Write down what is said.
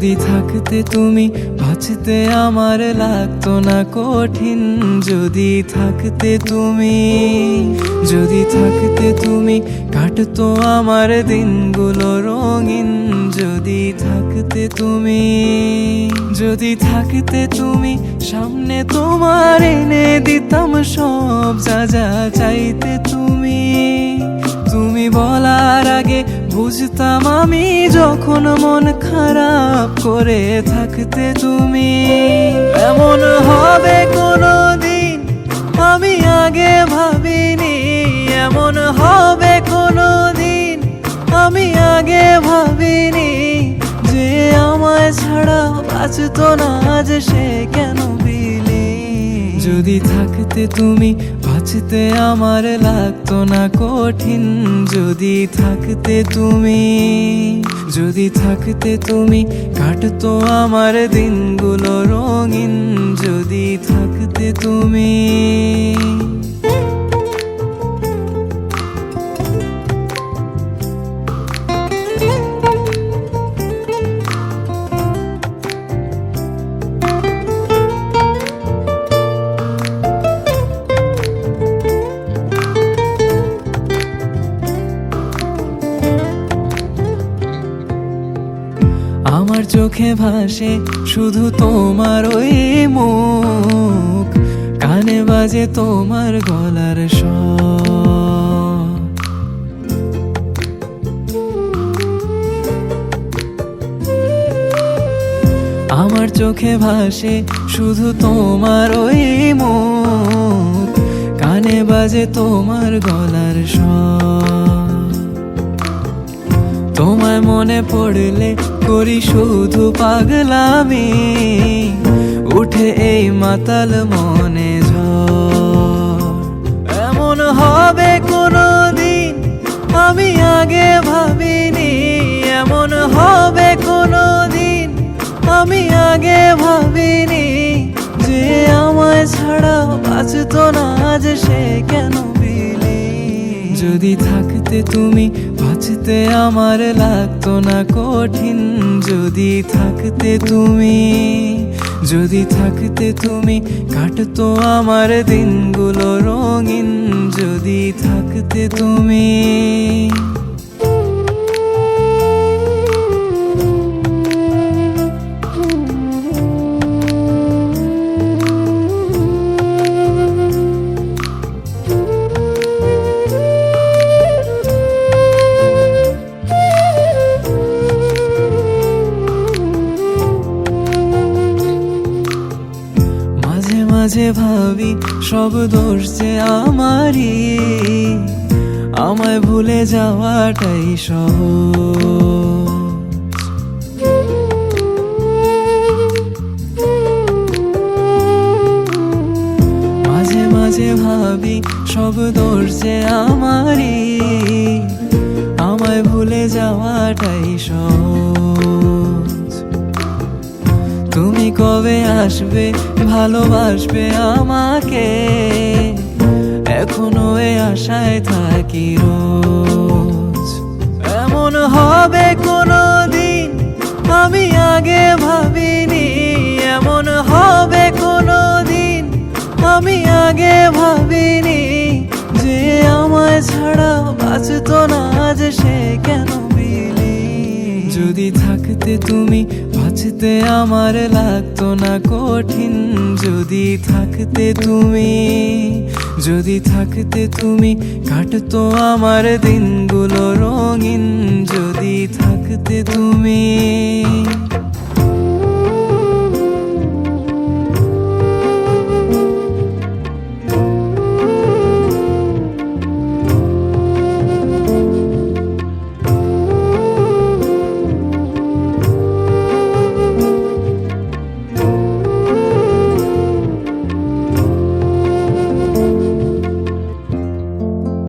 যদি থাকতে তুমি বাঁচতে আমার লাগতো না কঠিন। যদি থাকতে তুমি, যদি থাকতে তুমি কাটতো আমার দিনগুলো রঙিন। যদি থাকতে তুমি, যদি থাকতে তুমি সামনে তোমার এনে দিতাম সব যা যা চাইতে তুমি। তুমি বলার আগে বুঝতাম আমি যখন মন খারাপ করে থাকতে তুমি। এমন হবে কোনোদিন আমি আগে ভাবিনি, এমন হবে কোনোদিন আমি আগে ভাবিনি। যে আমায় ছাড়া বাঁচতো না আজ সে কেন বিলি। যদি থাকতে তুমি বাঁচতে আমার লাগতো না কঠিন। যদি থাকতে তুমি, যদি থাকতে তুমি কাটতো আমার দিনগুলো রঙিন। যদি থাকতে তুমি। আমার চোখে ভাসে শুধু তোমার ওই মুখ, কানে বাজে তোমার গলার স্বর। আমার চোখে ভাসে শুধু তোমার ওই মুখ, কানে বাজে তোমার গলার স্বর। তোমায় মনে পড়লে করি শুধু পাগলামি, উঠে এই মাতাল মনে ঝড়। এমন হবে কোনোদিন আমি আগে ভাবিনি, এমন হবে কোনোদিন আমি আগে ভাবিনি। যে আমায় ছাড়া বাঁচতো না আজ সে কেন বিলি। যদি থাকতে তুমি বাঁচতে আমার লাগতো না কঠিন। যদি থাকতে তুমি, যদি থাকতে তুমি কাটতো আমার দিনগুলো রঙিন। যদি থাকতে তুমি। মাঝে ভাবি সব দোষ যে আমারই, আমায় ভুলে যাওয়াটাই সহজ। মাঝে মাঝে ভাবি সব দোষ যে আমারই, আমায় ভুলে যাওয়াটাই সহজ। তুমি কবে আসবে ভালোবাসবে আমাকে, এখনো এ আশায় থাকি রোজ। এমন হবে কোনোদিন আমি আগে ভাবিনি, এমন হবে কোনোদিন আমি আগে ভাবিনি। যে আমায় ছাড়া বাঁচতো না আজ সে কেন বিলি। যদি থাকতে তুমি বাঁচতে আমার লাগতো না কঠিন। যদি থাকতে তুমি, যদি থাকতে তুমি কাটতো আমার দিনগুলো রঙিন। যদি থাকতে তুমি।